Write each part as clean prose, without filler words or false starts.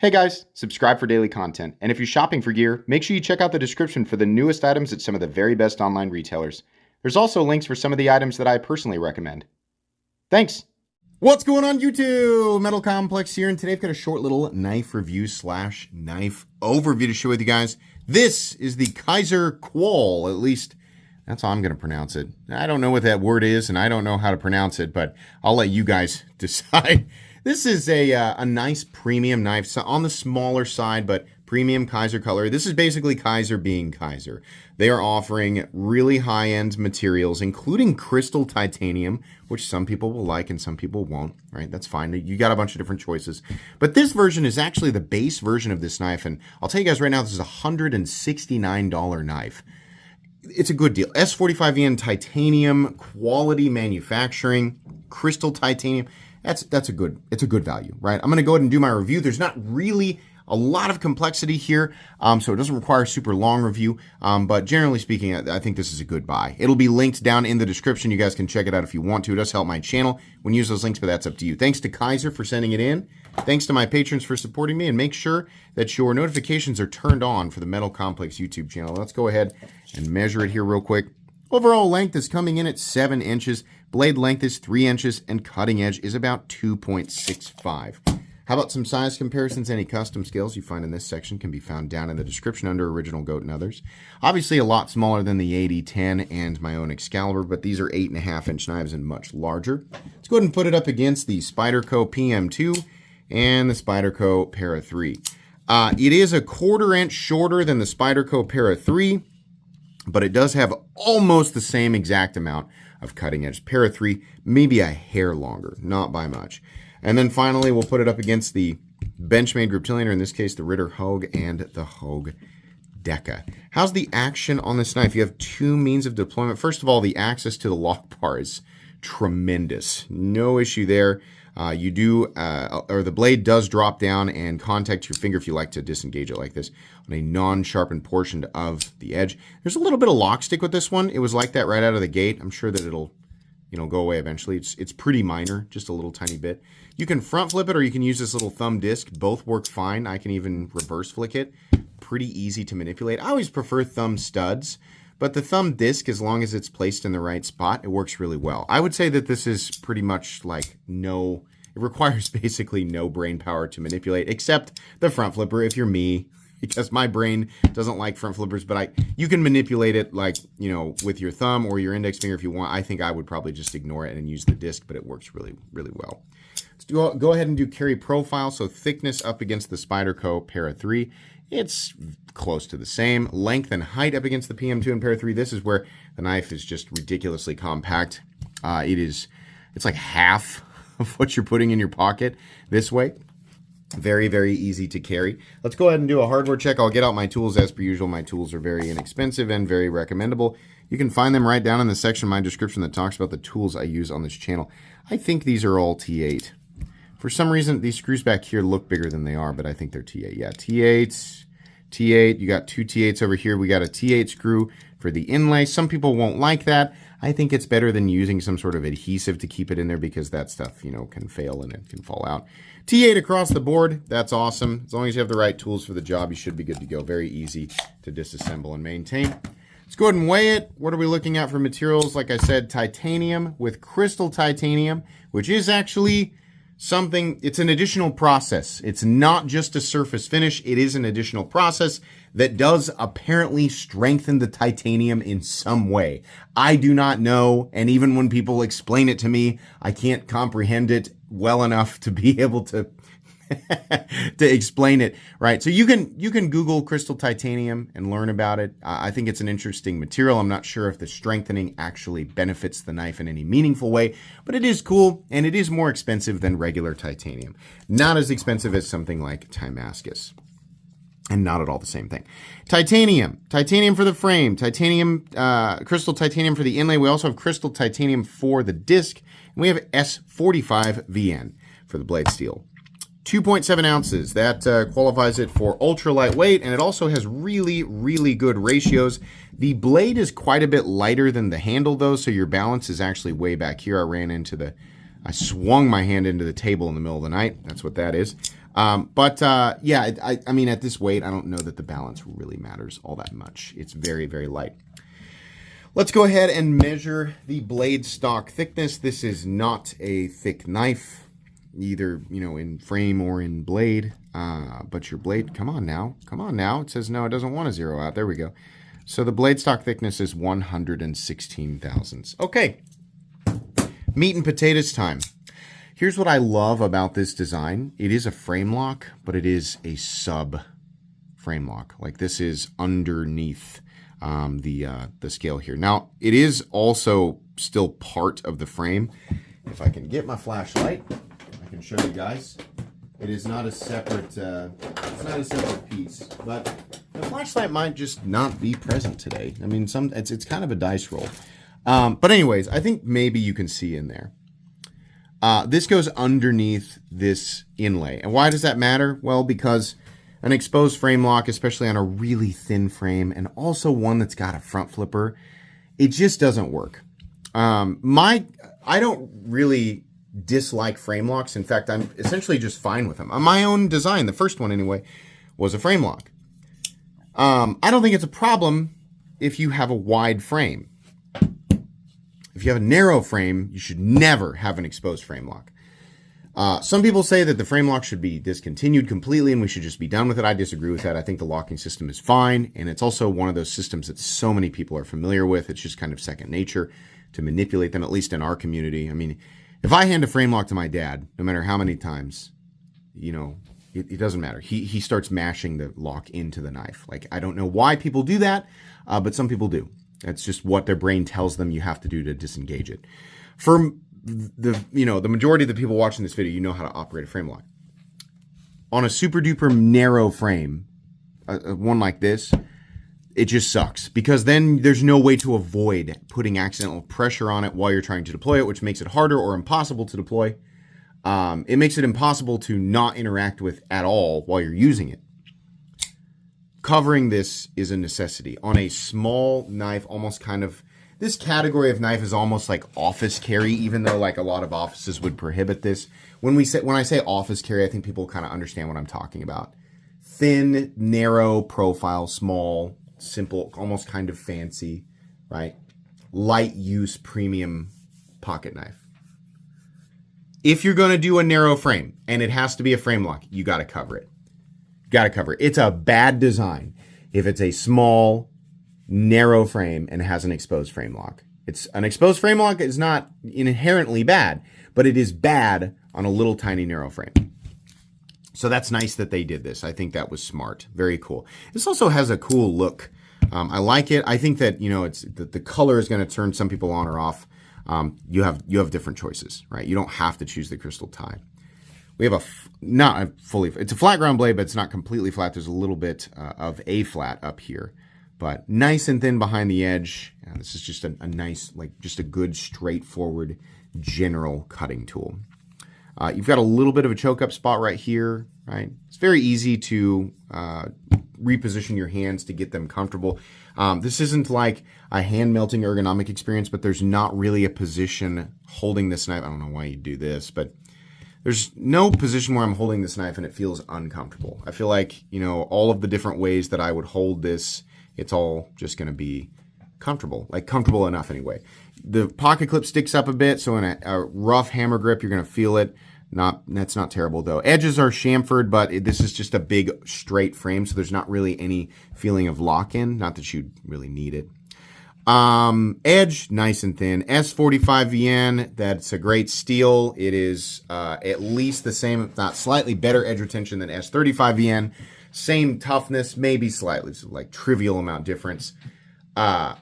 Hey guys, subscribe for daily content. And if you're shopping for gear, make sure you check out the description for the newest items at some of the very best online retailers. There's also links for some of the items that I personally recommend. Thanks! What's going on YouTube? Metal Complex here, and today I've got a short little knife review slash knife overview to share with you guys. This is the Kizer Quall, at least that's how I'm going to pronounce it. I don't know what that word is, and I don't know how to pronounce it, but I'll let you guys decide. This is a nice premium knife, so on the smaller side, but premium Kizer color. This is basically Kizer being Kizer. They are offering really high-end materials, including crystal titanium, which some people will like and some people won't, right? That's fine. You got a bunch of different choices. But this version is actually the base version of this knife, and I'll tell you guys right now, this is a $169 knife. It's a good deal. S45VN titanium, quality manufacturing, crystal titanium. It's a good value, right? I'm going to go ahead and do my review. There's not really a lot of complexity here, so it doesn't require a super long review, but generally speaking, I think this is a good buy. It'll be linked down in the description. You guys can check it out if you want to. It does help my channel when you use those links, but that's up to you. Thanks to Kizer for sending it in. Thanks to my patrons for supporting me, and make sure that your notifications are turned on for the Metal Complex YouTube channel. Let's go ahead and measure it here real quick. Overall length is coming in at 7 inches, blade length is 3 inches, and cutting edge is about 2.65. How about some size comparisons? Any custom scales you find in this section can be found down in the description under Original Goat and others. Obviously a lot smaller than the 8010 and my own Excalibur, but these are 8.5 inch knives and much larger. Let's go ahead and put it up against the Spyderco PM2 and the Spyderco Para 3. It is a 1/4 inch shorter than the Spyderco Para 3, but it does have almost the same exact amount of cutting edge. Para 3, maybe a hair longer, not by much. And then finally, we'll put it up against the Benchmade Griptilian, or in this case, the Ritter Hogue and the Hogue Deca. How's the action on this knife? You have two means of deployment. First of all, the access to the lock bar is tremendous. No issue there. The blade does drop down and contact your finger if you like to disengage it like this on a non-sharpened portion of the edge. There's a little bit of lock stick with this one. It was like that right out of the gate. I'm sure that it'll, go away eventually. It's pretty minor, just a little tiny bit. You can front flip it or you can use this little thumb disc. Both work fine. I can even reverse flick it. Pretty easy to manipulate. I always prefer thumb studs, but the thumb disc, as long as it's placed in the right spot, it works really well. I would say that this is pretty much like it requires basically no brain power to manipulate, except the front flipper if you're me, because my brain doesn't like front flippers, but you can manipulate it like, with your thumb or your index finger if you want. I think I would probably just ignore it and use the disc, but it works really, really well. Let's go ahead and do carry profile. So thickness up against the Spyderco Para 3. It's close to the same. Length and height up against the PM2 and Para 3. This is where the knife is just ridiculously compact. It's like half of what you're putting in your pocket this way. Very, very easy to carry. Let's go ahead and do a hardware check. I'll get out my tools as per usual. My tools are very inexpensive and very recommendable. You can find them right down in the section of my description that talks about the tools I use on this channel. I think these are all T8. For some reason, these screws back here look bigger than they are, but I think they're T8. Yeah, T8s, T8. You got two T8s over here. We got a T8 screw for the inlay. Some people won't like that. I think it's better than using some sort of adhesive to keep it in there because that stuff, can fail and it can fall out. T8 across the board. That's awesome. As long as you have the right tools for the job, you should be good to go. Very easy to disassemble and maintain. Let's go ahead and weigh it. What are we looking at for materials? Like I said, titanium with crystal titanium, which is actually it's an additional process. It's not just a surface finish. It is an additional process that does apparently strengthen the titanium in some way. I do not know, and even when people explain it to me, I can't comprehend it well enough to be able to to explain it, right? So you can Google crystal titanium and learn about it. I think it's an interesting material. I'm not sure if the strengthening actually benefits the knife in any meaningful way, but it is cool, and it is more expensive than regular titanium. Not as expensive as something like Damascus, and not at all the same thing. Titanium for the frame, crystal titanium for the inlay. We also have crystal titanium for the disc, and we have S45VN for the blade steel. 2.7 ounces. That qualifies it for ultra lightweight, and it also has really, really good ratios. The blade is quite a bit lighter than the handle, though, so your balance is actually way back here. I ran into the I swung my hand into the table in the middle of the night. That's what that is. Yeah, I mean, at this weight, I don't know that the balance really matters all that much. It's very, very light. Let's go ahead and measure the blade stock thickness. This is not a thick knife, either, in frame or in blade. But your blade, come on now. It says no, it doesn't want to zero out. There we go. So the blade stock thickness is 116 thousandths. Okay, meat and potatoes time. Here's what I love about this design. It is a frame lock, but it is a sub frame lock. Like this is underneath the scale here. Now, it is also still part of the frame. If I can get my flashlight, I can show you guys. It is not a separate, it's not a separate piece, but the flashlight might just not be present today. I mean, it's kind of a dice roll. But anyways, I think maybe you can see in there. This goes underneath this inlay. And why does that matter? Well, because an exposed frame lock, especially on a really thin frame, and also one that's got a front flipper, it just doesn't work. I don't really dislike frame locks. In fact, I'm essentially just fine with them. On my own design, the first one anyway, was a frame lock. I don't think it's a problem if you have a wide frame. If you have a narrow frame, you should never have an exposed frame lock. Some people say that the frame lock should be discontinued completely and we should just be done with it. I disagree with that. I think the locking system is fine, and it's also one of those systems that so many people are familiar with. It's just kind of second nature to manipulate them, at least in our community. I mean, if I hand a frame lock to my dad, no matter how many times, it doesn't matter. He starts mashing the lock into the knife. Like, I don't know why people do that, but some people do. That's just what their brain tells them you have to do to disengage it. For the majority of the people watching this video, you know how to operate a frame lock. On a super duper narrow frame, one like this, it just sucks because then there's no way to avoid putting accidental pressure on it while you're trying to deploy it, which makes it harder or impossible to deploy. It makes it impossible to not interact with at all while you're using it. Covering this is a necessity. On a small knife, almost kind of, this category of knife is almost like office carry, even though like a lot of offices would prohibit this. When I say office carry, I think people kind of understand what I'm talking about. Thin, narrow profile, small, simple, almost kind of fancy, right? Light use premium pocket knife. If you're going to do a narrow frame and it has to be a frame lock, you got to cover it. It's a bad design if it's a small, narrow frame and has an exposed frame lock. An exposed frame lock is not inherently bad, but it is bad on a little tiny narrow frame. So that's nice that they did this. I think that was smart. Very cool. This also has a cool look. I like it. I think that the color is going to turn some people on or off. You have different choices, right? You don't have to choose the crystal tie. We have it's a flat ground blade, but it's not completely flat. There's a little bit of a flat up here, but nice and thin behind the edge. This is just a nice, just a good, straightforward, general cutting tool. You've got a little bit of a choke up spot right here, right? It's very easy to reposition your hands to get them comfortable. This isn't like a hand melting ergonomic experience, but there's not really a position holding this knife. I don't know why you do this, but there's no position where I'm holding this knife and it feels uncomfortable. I feel like, all of the different ways that I would hold this, it's all just going to be comfortable enough anyway. The pocket clip sticks up a bit, so in a rough hammer grip, you're going to feel it. That's not terrible though. Edges are chamfered, but this is just a big straight frame, so there's not really any feeling of lock-in. Not that you'd really need it. Edge, nice and thin. S45VN, that's a great steel. It is at least the same, if not slightly better edge retention than S35VN. Same toughness, maybe slightly, so trivial amount difference.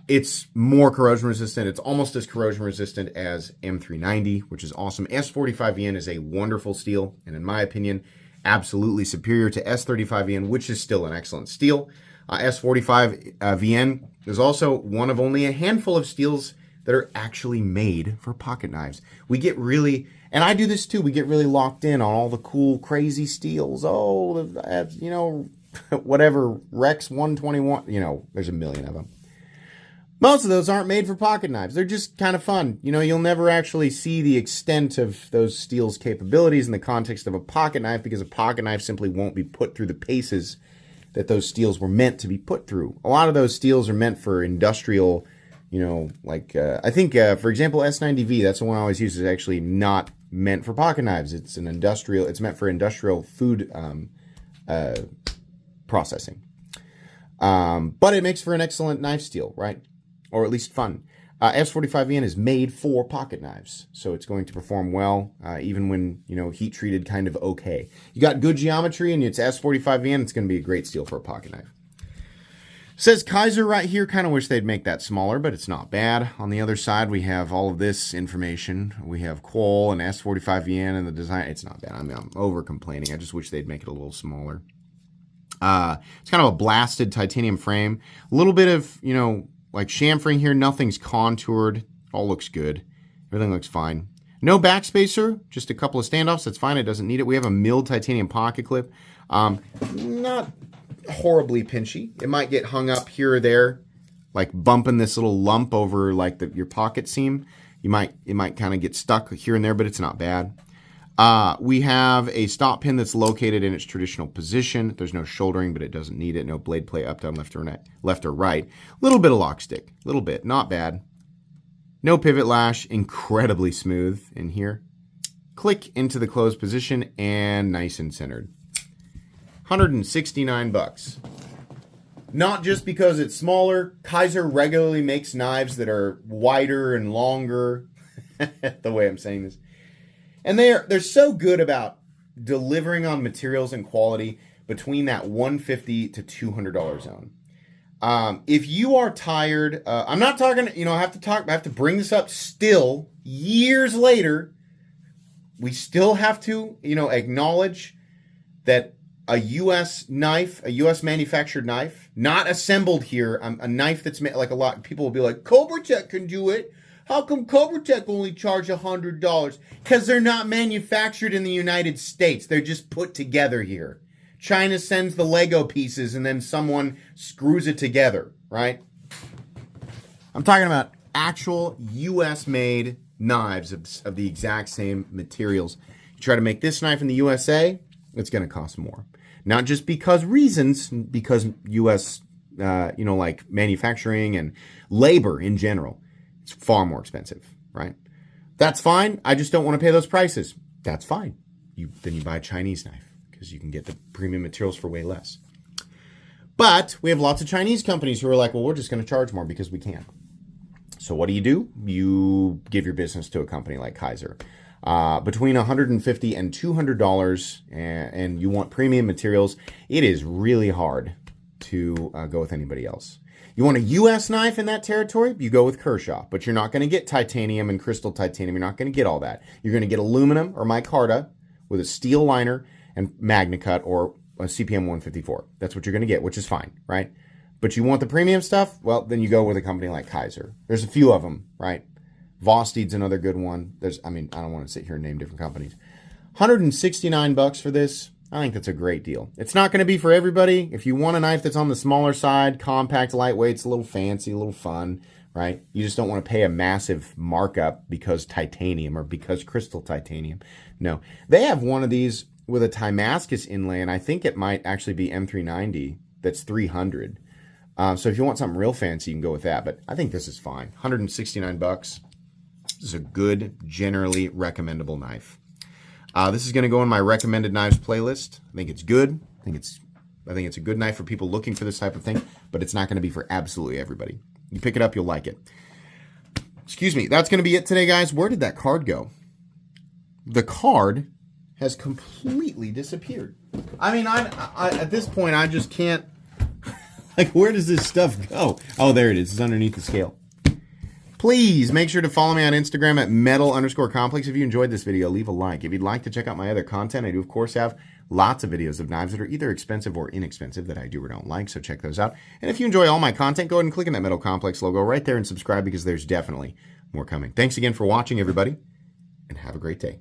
It's more corrosion resistant. It's almost as corrosion resistant as M390, which is awesome. S45VN is a wonderful steel, and in my opinion, absolutely superior to S35VN, which is still an excellent steel. S45VN is also one of only a handful of steels that are actually made for pocket knives. We get really, and I do this too, we get really locked in on all the cool, crazy steels. Oh, whatever, Rex 121, there's a million of them. Most of those aren't made for pocket knives. They're just kind of fun. You know, you'll never actually see the extent of those steel's capabilities in the context of a pocket knife because a pocket knife simply won't be put through the paces that those steels were meant to be put through. A lot of those steels are meant for industrial, you know, like, I think, for example, S90V, that's the one I always use, is actually not meant for pocket knives. It's meant for industrial food processing. But it makes for an excellent knife steel, right? Or at least fun. S45VN is made for pocket knives, so it's going to perform well, even when, you know, heat treated kind of okay. You got good geometry and it's S45VN, it's going to be a great steel for a pocket knife. Says Kizer right here, kind of wish they'd make that smaller, but it's not bad. On the other side, we have all of this information. We have Quall and S45VN and the design. It's not bad. I mean, I'm over complaining. I just wish they'd make it a little smaller. It's kind of a blasted titanium frame. A little bit of, you know, like chamfering here. Nothing's contoured. All looks good. Everything looks fine. No backspacer, just a couple of standoffs. That's fine. It doesn't need it. We have a milled titanium pocket clip. Not horribly pinchy. It might get hung up here or there, like bumping this little lump over like your pocket seam. It might kind of get stuck here and there, but it's not bad. We have a stop pin that's located in its traditional position. There's no shouldering, but it doesn't need it. No blade play up, down, left or right. A little bit of lock stick, a little bit, not bad. No pivot lash, incredibly smooth in here. Click into the closed position and nice and centered. $169. Not just because it's smaller. Kizer regularly makes knives that are wider and longer. The way I'm saying this. And they're so good about delivering on materials and quality between that $150 to $200 zone. If you are tired, I'm not talking, you know, I have to bring this up still years later. We still have to, you know, acknowledge that a U.S. knife, a U.S. manufactured knife, not assembled here, a knife that's made, like a lot, people will be like, Cobra Tech can do it. How come Cobra Tech only charge $100? Because they're not manufactured in the United States. They're just put together here. China sends the Lego pieces and then someone screws it together, right? I'm talking about actual U.S.-made knives of the exact same materials. You try to make this knife in the USA, it's going to cost more. Not just because U.S., you know, like manufacturing and labor in general. It's far more expensive, right? That's fine. I just don't want to pay those prices. That's fine. Then you buy a Chinese knife because you can get the premium materials for way less. But we have lots of Chinese companies who are like, well, we're just going to charge more because we can. So what do? You give your business to a company like Kizer. Between $150 and $200 and you want premium materials, it is really hard to go with anybody else. You want a U.S. knife in that territory, you go with Kershaw, but you're not going to get titanium and crystal titanium. You're not going to get all that. You're going to get aluminum or micarta with a steel liner and MagnaCut or a CPM 154. That's what you're going to get, which is fine, right? But you want the premium stuff? Well, then you go with a company like Kizer. There's a few of them, right? Vosteed's another good one. I don't want to sit here and name different companies. $169 for this. I think that's a great deal. It's not going to be for everybody. If you want a knife that's on the smaller side, compact, lightweight, it's a little fancy, a little fun, right? You just don't want to pay a massive markup because titanium or because crystal titanium. No. They have one of these with a Damascus inlay, and I think it might actually be M390. That's $300. So if you want something real fancy, you can go with that. But I think this is fine. $169. This is a good, generally recommendable knife. This is going to go in my recommended knives playlist. I think it's good. I think it's a good knife for people looking for this type of thing, but it's not going to be for absolutely everybody. You pick it up, you'll like it. Excuse me. That's going to be it today, guys. Where did that card go? The card has completely disappeared. I mean, I at this point, I just can't. Like, where does this stuff go? Oh, there it is. It's underneath the scale. Please make sure to follow me on Instagram at metal_complex. If you enjoyed this video, leave a like. If you'd like to check out my other content, I do, of course, have lots of videos of knives that are either expensive or inexpensive that I do or don't like, so check those out. And if you enjoy all my content, go ahead and click on that Metal Complex logo right there and subscribe because there's definitely more coming. Thanks again for watching, everybody, and have a great day.